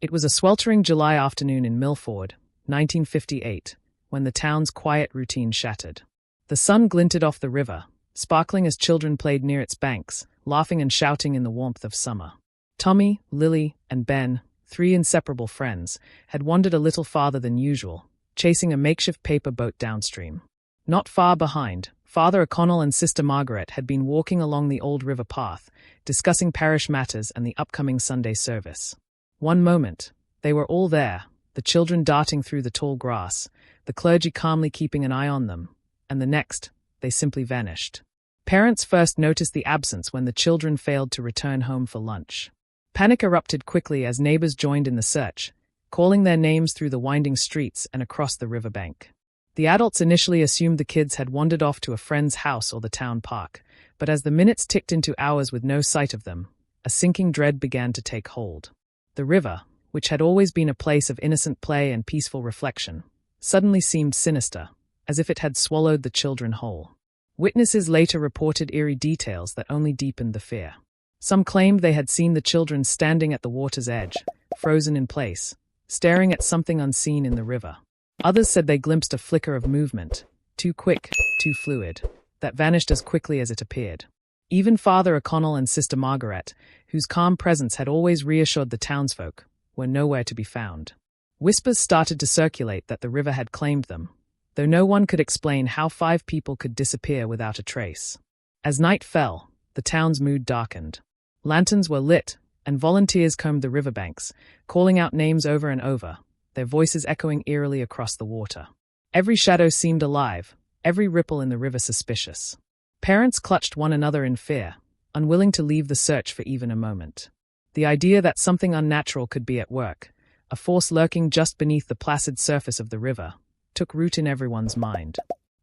It was a sweltering July afternoon in Millford, 1958, when the town's quiet routine shattered. The sun glinted off the river, sparkling as children played near its banks, laughing and shouting in the warmth of summer. Tommy, Lily, and Ben, three inseparable friends, had wandered a little farther than usual, chasing a makeshift paper boat downstream. Not far behind, Father O'Connell and Sister Margaret had been walking along the old river path, discussing parish matters and the upcoming Sunday service. One moment, they were all there, the children darting through the tall grass, the clergy calmly keeping an eye on them, and the next, they simply vanished. Parents first noticed the absence when the children failed to return home for lunch. Panic erupted quickly as neighbors joined in the search, calling their names through the winding streets and across the riverbank. The adults initially assumed the kids had wandered off to a friend's house or the town park, but as the minutes ticked into hours with no sight of them, a sinking dread began to take hold. The river, which had always been a place of innocent play and peaceful reflection, suddenly seemed sinister, as if it had swallowed the children whole. Witnesses later reported eerie details that only deepened the fear. Some claimed they had seen the children standing at the water's edge, frozen in place, staring at something unseen in the river. Others said they glimpsed a flicker of movement, too quick, too fluid, that vanished as quickly as it appeared. Even Father O'Connell and Sister Margaret, whose calm presence had always reassured the townsfolk, were nowhere to be found. Whispers started to circulate that the river had claimed them, though no one could explain how 5 people could disappear without a trace. As night fell, the town's mood darkened. Lanterns were lit, and volunteers combed the riverbanks, calling out names over and over, their voices echoing eerily across the water. Every shadow seemed alive, every ripple in the river suspicious. Parents clutched one another in fear, unwilling to leave the search for even a moment. The idea that something unnatural could be at work, a force lurking just beneath the placid surface of the river, took root in everyone's mind.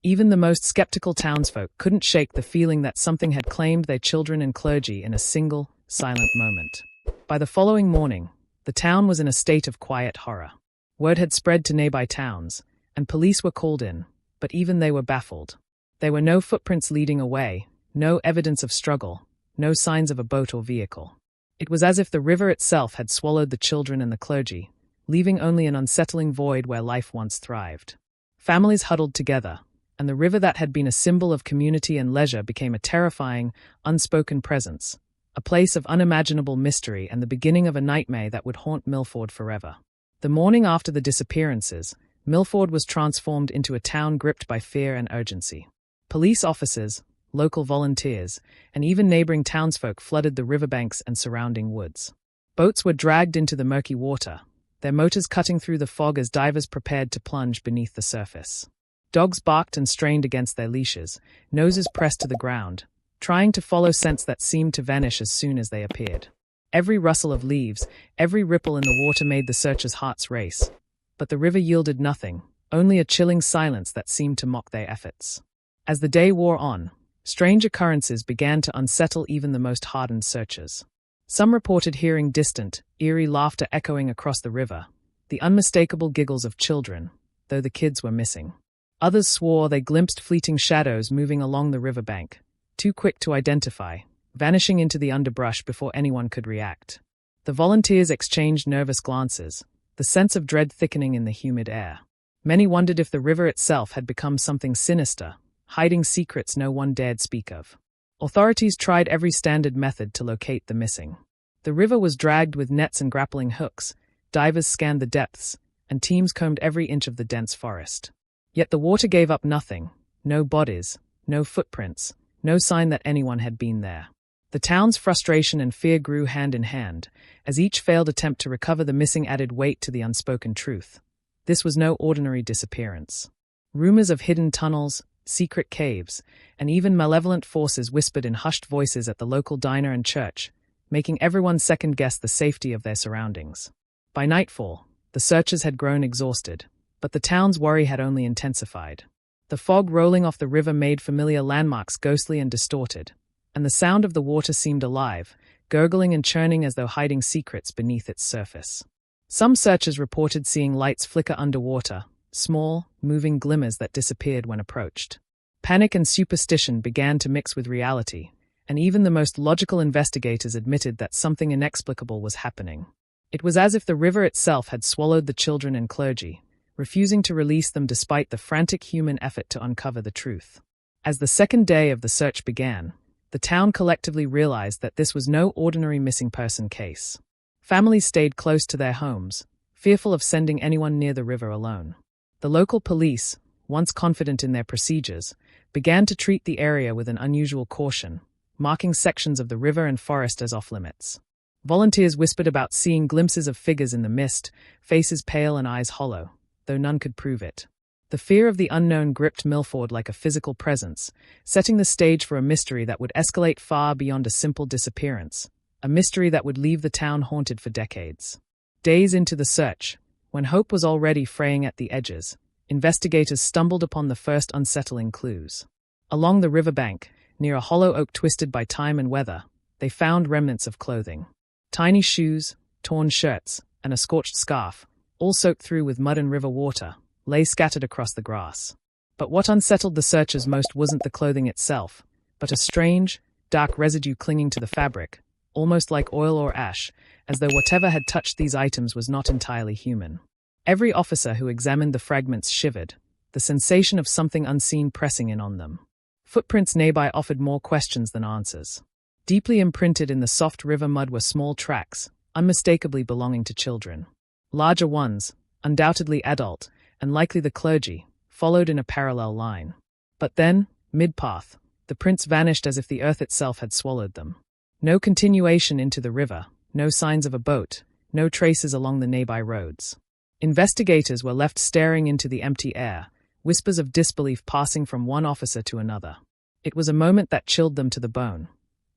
Even the most skeptical townsfolk couldn't shake the feeling that something had claimed their children and clergy in a single, silent moment. By the following morning, the town was in a state of quiet horror. Word had spread to nearby towns, and police were called in, but even they were baffled. There were no footprints leading away, no evidence of struggle, no signs of a boat or vehicle. It was as if the river itself had swallowed the children and the clergy, leaving only an unsettling void where life once thrived. Families huddled together, and the river that had been a symbol of community and leisure became a terrifying, unspoken presence, a place of unimaginable mystery and the beginning of a nightmare that would haunt Millford forever. The morning after the disappearances, Millford was transformed into a town gripped by fear and urgency. Police officers, local volunteers, and even neighboring townsfolk flooded the riverbanks and surrounding woods. Boats were dragged into the murky water, their motors cutting through the fog as divers prepared to plunge beneath the surface. Dogs barked and strained against their leashes, noses pressed to the ground, trying to follow scents that seemed to vanish as soon as they appeared. Every rustle of leaves, every ripple in the water made the searchers' hearts race. But the river yielded nothing, only a chilling silence that seemed to mock their efforts. As the day wore on, strange occurrences began to unsettle even the most hardened searchers. Some reported hearing distant, eerie laughter echoing across the river, the unmistakable giggles of children, though the kids were missing. Others swore they glimpsed fleeting shadows moving along the riverbank, too quick to identify, vanishing into the underbrush before anyone could react. The volunteers exchanged nervous glances, the sense of dread thickening in the humid air. Many wondered if the river itself had become something sinister, hiding secrets no one dared speak of. Authorities tried every standard method to locate the missing. The river was dragged with nets and grappling hooks, divers scanned the depths, and teams combed every inch of the dense forest. Yet the water gave up nothing, no bodies, no footprints, no sign that anyone had been there. The town's frustration and fear grew hand in hand, as each failed attempt to recover the missing added weight to the unspoken truth. This was no ordinary disappearance. Rumors of hidden tunnels, secret caves, and even malevolent forces whispered in hushed voices at the local diner and church, making everyone second-guess the safety of their surroundings. By nightfall, the searchers had grown exhausted, but the town's worry had only intensified. The fog rolling off the river made familiar landmarks ghostly and distorted, and the sound of the water seemed alive, gurgling and churning as though hiding secrets beneath its surface. Some searchers reported seeing lights flicker underwater, small, moving glimmers that disappeared when approached. Panic and superstition began to mix with reality, and even the most logical investigators admitted that something inexplicable was happening. It was as if the river itself had swallowed the children and clergy, refusing to release them despite the frantic human effort to uncover the truth. As the second day of the search began, the town collectively realized that this was no ordinary missing person case. Families stayed close to their homes, fearful of sending anyone near the river alone. The local police, once confident in their procedures, began to treat the area with an unusual caution, marking sections of the river and forest as off-limits. Volunteers whispered about seeing glimpses of figures in the mist, faces pale and eyes hollow, though none could prove it. The fear of the unknown gripped Millford like a physical presence, setting the stage for a mystery that would escalate far beyond a simple disappearance, a mystery that would leave the town haunted for decades. Days into the search, when hope was already fraying at the edges, investigators stumbled upon the first unsettling clues. Along the riverbank, near a hollow oak twisted by time and weather, they found remnants of clothing. Tiny shoes, torn shirts, and a scorched scarf, all soaked through with mud and river water, lay scattered across the grass. But what unsettled the searchers most wasn't the clothing itself, but a strange, dark residue clinging to the fabric, almost like oil or ash, as though whatever had touched these items was not entirely human. Every officer who examined the fragments shivered, the sensation of something unseen pressing in on them. Footprints nearby offered more questions than answers. Deeply imprinted in the soft river mud were small tracks, unmistakably belonging to children. Larger ones, undoubtedly adult, and likely the clergy, followed in a parallel line. But then, mid-path, the prints vanished as if the earth itself had swallowed them. No continuation into the river, no signs of a boat, no traces along the nearby roads. Investigators were left staring into the empty air, whispers of disbelief passing from one officer to another. It was a moment that chilled them to the bone.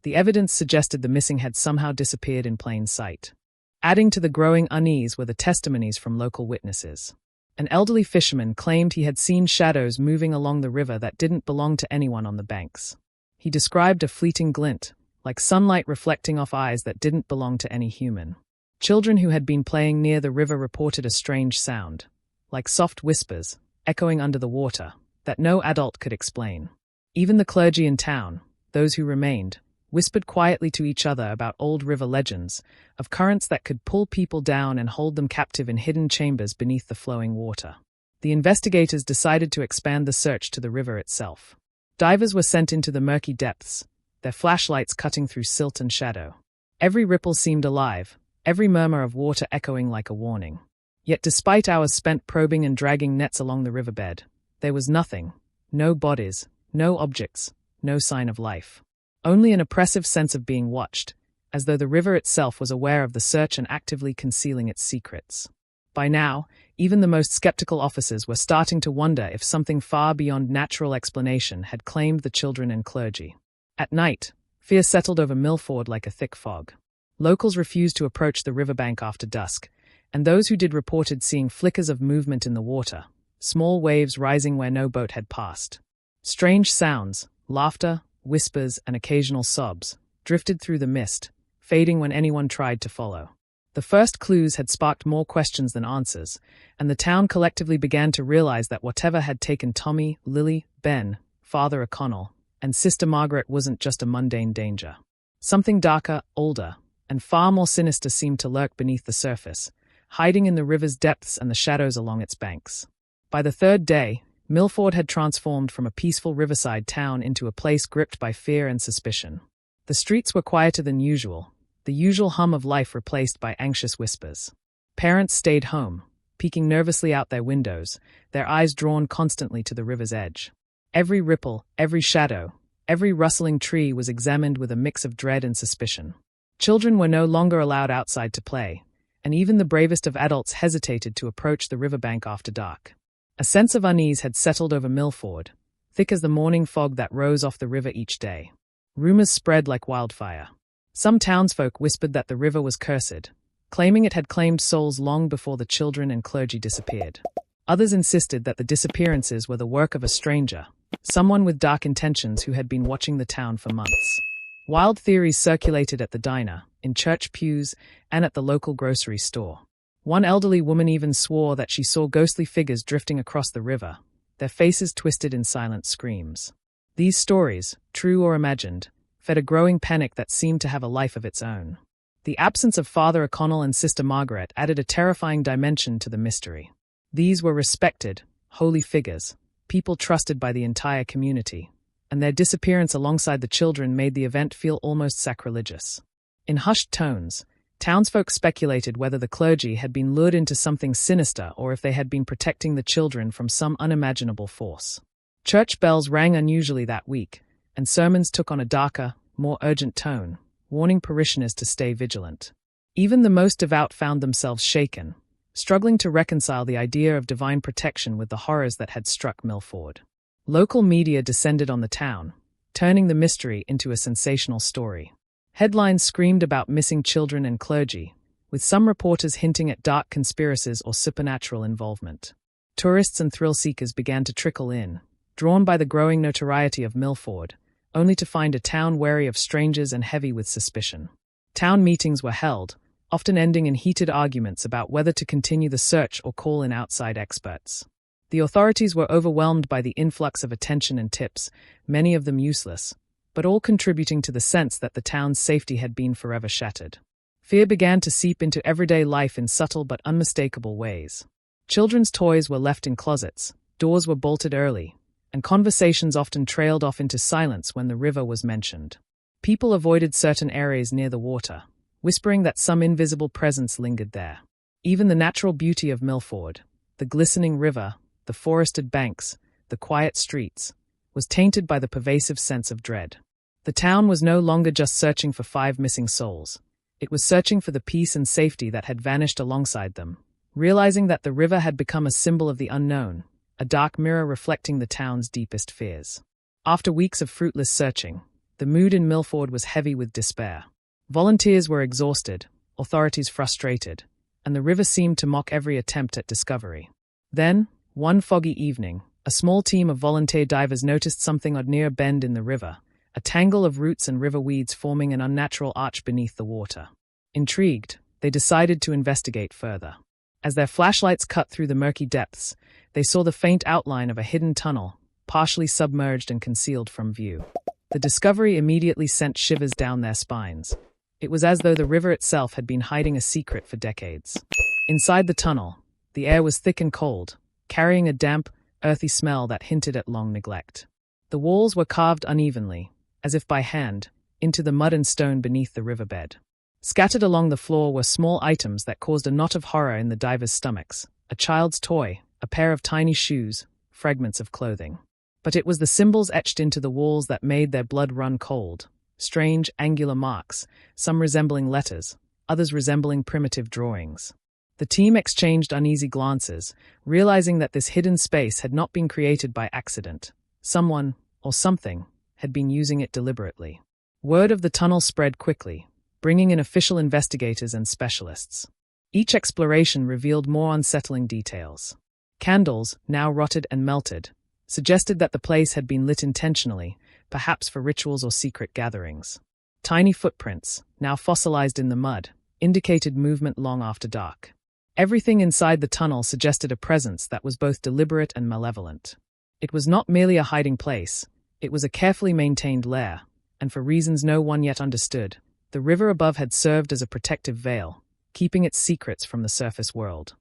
The evidence suggested the missing had somehow disappeared in plain sight. Adding to the growing unease were the testimonies from local witnesses. An elderly fisherman claimed he had seen shadows moving along the river that didn't belong to anyone on the banks. He described a fleeting glint, like sunlight reflecting off eyes that didn't belong to any human. Children who had been playing near the river reported a strange sound, like soft whispers, echoing under the water, that no adult could explain. Even the clergy in town, those who remained, whispered quietly to each other about old river legends, of currents that could pull people down and hold them captive in hidden chambers beneath the flowing water. The investigators decided to expand the search to the river itself. Divers were sent into the murky depths, their flashlights cutting through silt and shadow. Every ripple seemed alive, every murmur of water echoing like a warning. Yet despite hours spent probing and dragging nets along the riverbed, there was nothing, no bodies, no objects, no sign of life. Only an oppressive sense of being watched, as though the river itself was aware of the search and actively concealing its secrets. By now, even the most skeptical officers were starting to wonder if something far beyond natural explanation had claimed the children and clergy. At night, fear settled over Millford like a thick fog. Locals refused to approach the riverbank after dusk, and those who did reported seeing flickers of movement in the water, small waves rising where no boat had passed. Strange sounds, laughter, whispers, and occasional sobs, drifted through the mist, fading when anyone tried to follow. The first clues had sparked more questions than answers, and the town collectively began to realize that whatever had taken Tommy, Lily, Ben, Father O'Connell, and Sister Margaret wasn't just a mundane danger. Something darker, older, and far more sinister seemed to lurk beneath the surface, hiding in the river's depths and the shadows along its banks. By the third day, Millford had transformed from a peaceful riverside town into a place gripped by fear and suspicion. The streets were quieter than usual, the usual hum of life replaced by anxious whispers. Parents stayed home, peeking nervously out their windows, their eyes drawn constantly to the river's edge. Every ripple, every shadow, every rustling tree was examined with a mix of dread and suspicion. Children were no longer allowed outside to play, and even the bravest of adults hesitated to approach the riverbank after dark. A sense of unease had settled over Millford, thick as the morning fog that rose off the river each day. Rumors spread like wildfire. Some townsfolk whispered that the river was cursed, claiming it had claimed souls long before the children and clergy disappeared. Others insisted that the disappearances were the work of a stranger, someone with dark intentions who had been watching the town for months. Wild theories circulated at the diner, in church pews, and at the local grocery store. One elderly woman even swore that she saw ghostly figures drifting across the river, their faces twisted in silent screams. These stories, true or imagined, fed a growing panic that seemed to have a life of its own. The absence of Father O'Connell and Sister Margaret added a terrifying dimension to the mystery. These were respected, holy figures, people trusted by the entire community, and their disappearance alongside the children made the event feel almost sacrilegious. In hushed tones, townsfolk speculated whether the clergy had been lured into something sinister or if they had been protecting the children from some unimaginable force. Church bells rang unusually that week, and sermons took on a darker, more urgent tone, warning parishioners to stay vigilant. Even the most devout found themselves shaken, struggling to reconcile the idea of divine protection with the horrors that had struck Millford. Local media descended on the town, turning the mystery into a sensational story. Headlines screamed about missing children and clergy, with some reporters hinting at dark conspiracies or supernatural involvement. Tourists and thrill-seekers began to trickle in, drawn by the growing notoriety of Millford, only to find a town wary of strangers and heavy with suspicion. Town meetings were held, often ending in heated arguments about whether to continue the search or call in outside experts. The authorities were overwhelmed by the influx of attention and tips, many of them useless, but all contributing to the sense that the town's safety had been forever shattered. Fear began to seep into everyday life in subtle but unmistakable ways. Children's toys were left in closets, doors were bolted early, and conversations often trailed off into silence when the river was mentioned. People avoided certain areas near the water, whispering that some invisible presence lingered there. Even the natural beauty of Millford, the glistening river, the forested banks, the quiet streets, was tainted by the pervasive sense of dread. The town was no longer just searching for 5 missing souls. It was searching for the peace and safety that had vanished alongside them, realizing that the river had become a symbol of the unknown, a dark mirror reflecting the town's deepest fears. After weeks of fruitless searching, the mood in Millford was heavy with despair. Volunteers were exhausted, authorities frustrated, and the river seemed to mock every attempt at discovery. Then, one foggy evening, a small team of volunteer divers noticed something odd near a bend in the river, a tangle of roots and river weeds forming an unnatural arch beneath the water. Intrigued, they decided to investigate further. As their flashlights cut through the murky depths, they saw the faint outline of a hidden tunnel, partially submerged and concealed from view. The discovery immediately sent shivers down their spines. It was as though the river itself had been hiding a secret for decades. Inside the tunnel, the air was thick and cold, carrying a damp, earthy smell that hinted at long neglect. The walls were carved unevenly, as if by hand, into the mud and stone beneath the riverbed. Scattered along the floor were small items that caused a knot of horror in the divers' stomachs: a child's toy, a pair of tiny shoes, fragments of clothing. But it was the symbols etched into the walls that made their blood run cold. Strange, angular marks, some resembling letters, others resembling primitive drawings. The team exchanged uneasy glances, realizing that this hidden space had not been created by accident. Someone, or something, had been using it deliberately. Word of the tunnel spread quickly, bringing in official investigators and specialists. Each exploration revealed more unsettling details. Candles, now rotted and melted, suggested that the place had been lit intentionally, perhaps for rituals or secret gatherings. Tiny footprints, now fossilized in the mud, indicated movement long after dark. Everything inside the tunnel suggested a presence that was both deliberate and malevolent. It was not merely a hiding place, it was a carefully maintained lair, and for reasons no one yet understood, the river above had served as a protective veil, keeping its secrets from the surface world.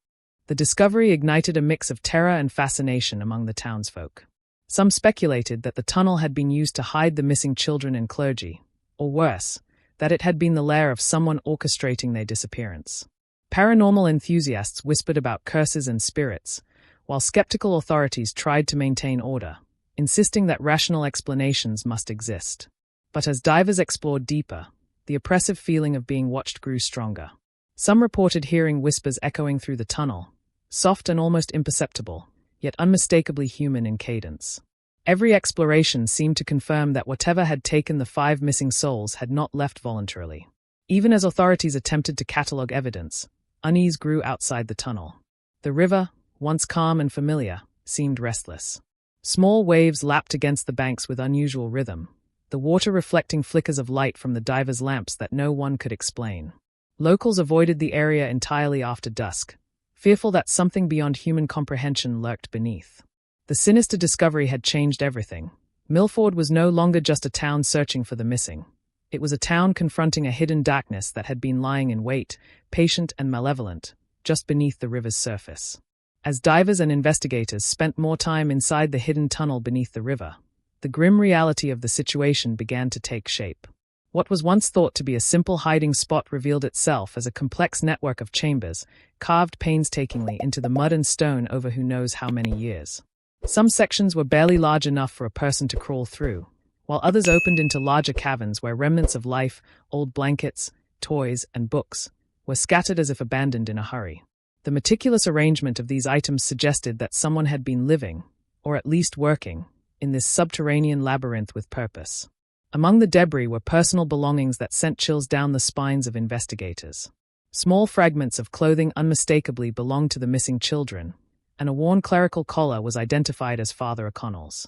The discovery ignited a mix of terror and fascination among the townsfolk. Some speculated that the tunnel had been used to hide the missing children and clergy, or worse, that it had been the lair of someone orchestrating their disappearance. Paranormal enthusiasts whispered about curses and spirits, while skeptical authorities tried to maintain order, insisting that rational explanations must exist. But as divers explored deeper, the oppressive feeling of being watched grew stronger. Some reported hearing whispers echoing through the tunnel, soft and almost imperceptible, yet unmistakably human in cadence. Every exploration seemed to confirm that whatever had taken the 5 missing souls had not left voluntarily. Even as authorities attempted to catalogue evidence, unease grew outside the tunnel. The river, once calm and familiar, seemed restless. Small waves lapped against the banks with unusual rhythm, the water reflecting flickers of light from the divers' lamps that no one could explain. Locals avoided the area entirely after dusk, fearful that something beyond human comprehension lurked beneath. The sinister discovery had changed everything. Millford was no longer just a town searching for the missing. It was a town confronting a hidden darkness that had been lying in wait, patient and malevolent, just beneath the river's surface. As divers and investigators spent more time inside the hidden tunnel beneath the river, the grim reality of the situation began to take shape. What was once thought to be a simple hiding spot revealed itself as a complex network of chambers, carved painstakingly into the mud and stone over who knows how many years. Some sections were barely large enough for a person to crawl through, while others opened into larger caverns where remnants of life, old blankets, toys, and books, were scattered as if abandoned in a hurry. The meticulous arrangement of these items suggested that someone had been living, or at least working, in this subterranean labyrinth with purpose. Among the debris were personal belongings that sent chills down the spines of investigators. Small fragments of clothing unmistakably belonged to the missing children, and a worn clerical collar was identified as Father O'Connell's.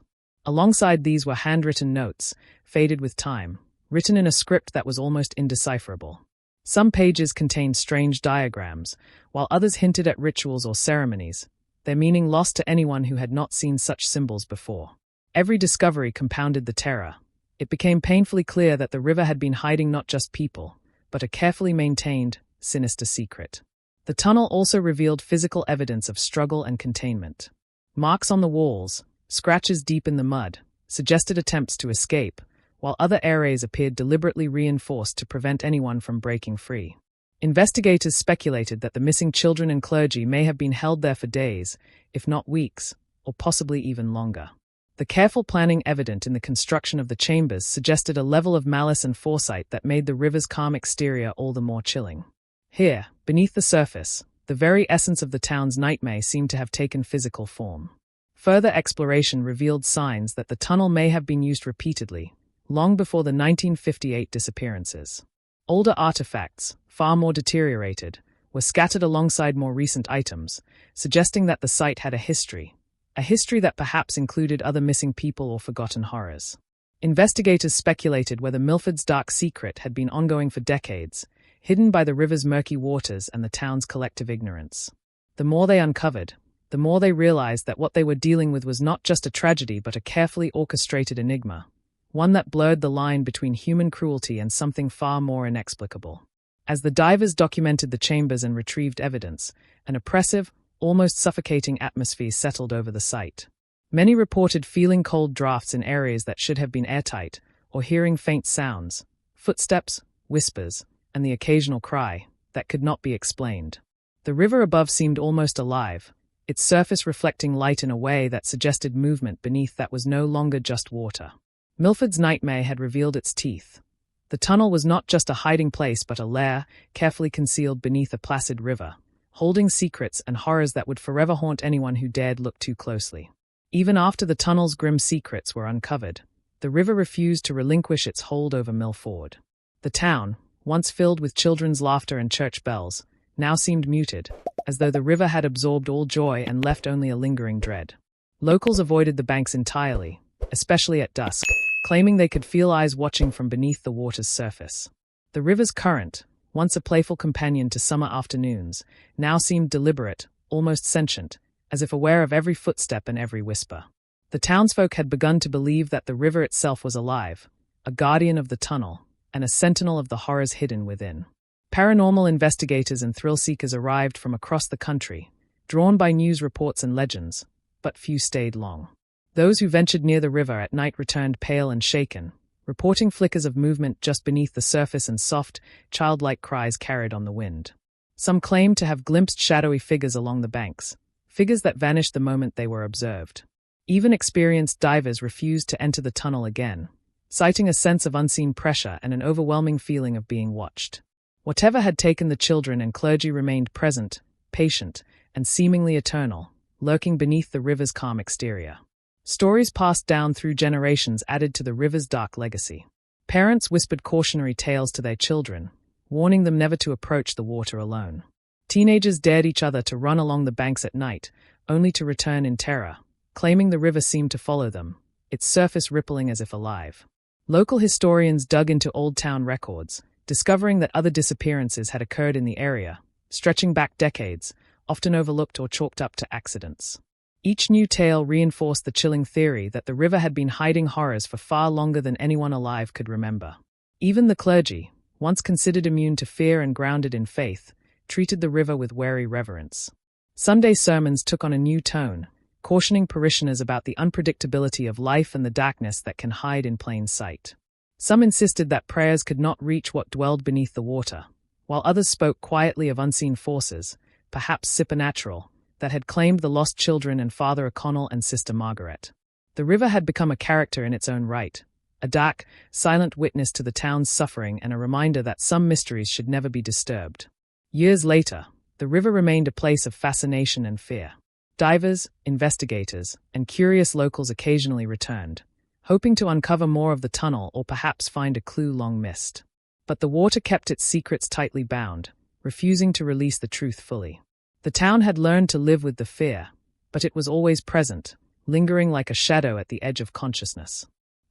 Alongside these were handwritten notes, faded with time, written in a script that was almost indecipherable. Some pages contained strange diagrams, while others hinted at rituals or ceremonies, their meaning lost to anyone who had not seen such symbols before. Every discovery compounded the terror. It became painfully clear that the river had been hiding not just people, but a carefully maintained, sinister secret. The tunnel also revealed physical evidence of struggle and containment. Marks on the walls, scratches deep in the mud, suggested attempts to escape, while other areas appeared deliberately reinforced to prevent anyone from breaking free. Investigators speculated that the missing children and clergy may have been held there for days, if not weeks, or possibly even longer. The careful planning evident in the construction of the chambers suggested a level of malice and foresight that made the river's calm exterior all the more chilling. Here, beneath the surface, the very essence of the town's nightmare seemed to have taken physical form. Further exploration revealed signs that the tunnel may have been used repeatedly, long before the 1958 disappearances. Older artifacts, far more deteriorated, were scattered alongside more recent items, suggesting that the site had a history that perhaps included other missing people or forgotten horrors. Investigators speculated whether Millford's dark secret had been ongoing for decades, hidden by the river's murky waters and the town's collective ignorance. The more they uncovered, the more they realized that what they were dealing with was not just a tragedy but a carefully orchestrated enigma, one that blurred the line between human cruelty and something far more inexplicable. As the divers documented the chambers and retrieved evidence, an oppressive, almost suffocating atmosphere settled over the site. Many reported feeling cold drafts in areas that should have been airtight, or hearing faint sounds, footsteps, whispers, and the occasional cry, that could not be explained. The river above seemed almost alive, its surface reflecting light in a way that suggested movement beneath that was no longer just water. Millford's nightmare had revealed its teeth. The tunnel was not just a hiding place but a lair, carefully concealed beneath a placid river, holding secrets and horrors that would forever haunt anyone who dared look too closely. Even after the tunnel's grim secrets were uncovered, the river refused to relinquish its hold over Millford. The town, once filled with children's laughter and church bells, now seemed muted, as though the river had absorbed all joy and left only a lingering dread. Locals avoided the banks entirely, especially at dusk, claiming they could feel eyes watching from beneath the water's surface. The river's current, once a playful companion to summer afternoons, now seemed deliberate, almost sentient, as if aware of every footstep and every whisper. The townsfolk had begun to believe that the river itself was alive, a guardian of the tunnel, and a sentinel of the horrors hidden within. Paranormal investigators and thrill-seekers arrived from across the country, drawn by news reports and legends, but few stayed long. Those who ventured near the river at night returned pale and shaken, reporting flickers of movement just beneath the surface and soft, childlike cries carried on the wind. Some claimed to have glimpsed shadowy figures along the banks, figures that vanished the moment they were observed. Even experienced divers refused to enter the tunnel again, citing a sense of unseen pressure and an overwhelming feeling of being watched. Whatever had taken the children and clergy remained present, patient, and seemingly eternal, lurking beneath the river's calm exterior. Stories passed down through generations added to the river's dark legacy. Parents whispered cautionary tales to their children, warning them never to approach the water alone. Teenagers dared each other to run along the banks at night, only to return in terror, claiming the river seemed to follow them, its surface rippling as if alive. Local historians dug into old town records, discovering that other disappearances had occurred in the area, stretching back decades, often overlooked or chalked up to accidents. Each new tale reinforced the chilling theory that the river had been hiding horrors for far longer than anyone alive could remember. Even the clergy, once considered immune to fear and grounded in faith, treated the river with wary reverence. Sunday sermons took on a new tone, cautioning parishioners about the unpredictability of life and the darkness that can hide in plain sight. Some insisted that prayers could not reach what dwelled beneath the water, while others spoke quietly of unseen forces, perhaps supernatural, that had claimed the lost children and Father O'Connell and Sister Margaret. The river had become a character in its own right, a dark, silent witness to the town's suffering and a reminder that some mysteries should never be disturbed. Years later, the river remained a place of fascination and fear. Divers, investigators, and curious locals occasionally returned, hoping to uncover more of the tunnel or perhaps find a clue long missed. But the water kept its secrets tightly bound, refusing to release the truth fully. The town had learned to live with the fear, but it was always present, lingering like a shadow at the edge of consciousness.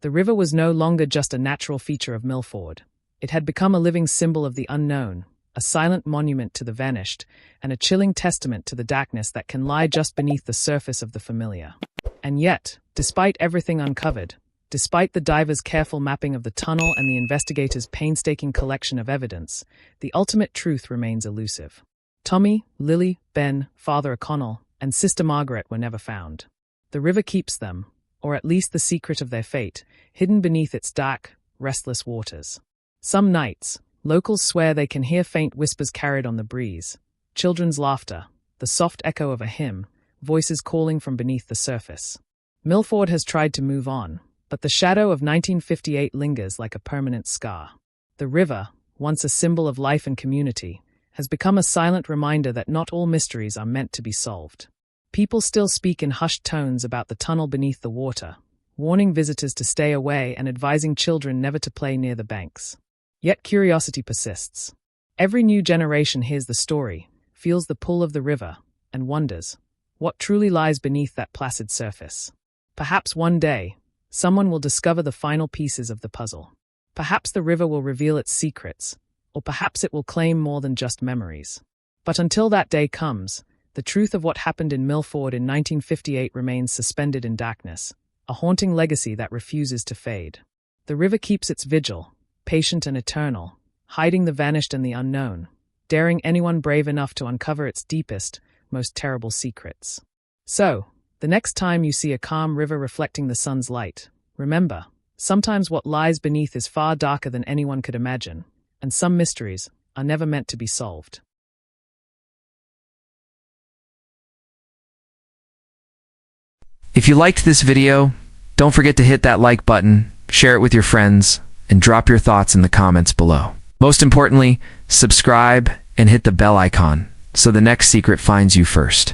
The river was no longer just a natural feature of Millford. It had become a living symbol of the unknown, a silent monument to the vanished, and a chilling testament to the darkness that can lie just beneath the surface of the familiar. And yet, despite everything uncovered, despite the divers' careful mapping of the tunnel and the investigators' painstaking collection of evidence, the ultimate truth remains elusive. Tommy, Lily, Ben, Father O'Connell, and Sister Margaret were never found. The river keeps them, or at least the secret of their fate, hidden beneath its dark, restless waters. Some nights, locals swear they can hear faint whispers carried on the breeze, children's laughter, the soft echo of a hymn, voices calling from beneath the surface. Millford has tried to move on, but the shadow of 1958 lingers like a permanent scar. The river, once a symbol of life and community, has become a silent reminder that not all mysteries are meant to be solved. People still speak in hushed tones about the tunnel beneath the water, warning visitors to stay away and advising children never to play near the banks. Yet curiosity persists. Every new generation hears the story, feels the pull of the river, and wonders, what truly lies beneath that placid surface? Perhaps one day, someone will discover the final pieces of the puzzle. Perhaps the river will reveal its secrets, or perhaps it will claim more than just memories. But until that day comes, the truth of what happened in Millford in 1958 remains suspended in darkness, a haunting legacy that refuses to fade. The river keeps its vigil, patient and eternal, hiding the vanished and the unknown, daring anyone brave enough to uncover its deepest, most terrible secrets. So, the next time you see a calm river reflecting the sun's light, remember, sometimes what lies beneath is far darker than anyone could imagine, and some mysteries are never meant to be solved. If you liked this video, don't forget to hit that like button, share it with your friends, and drop your thoughts in the comments below. Most importantly, subscribe and hit the bell icon so the next secret finds you first.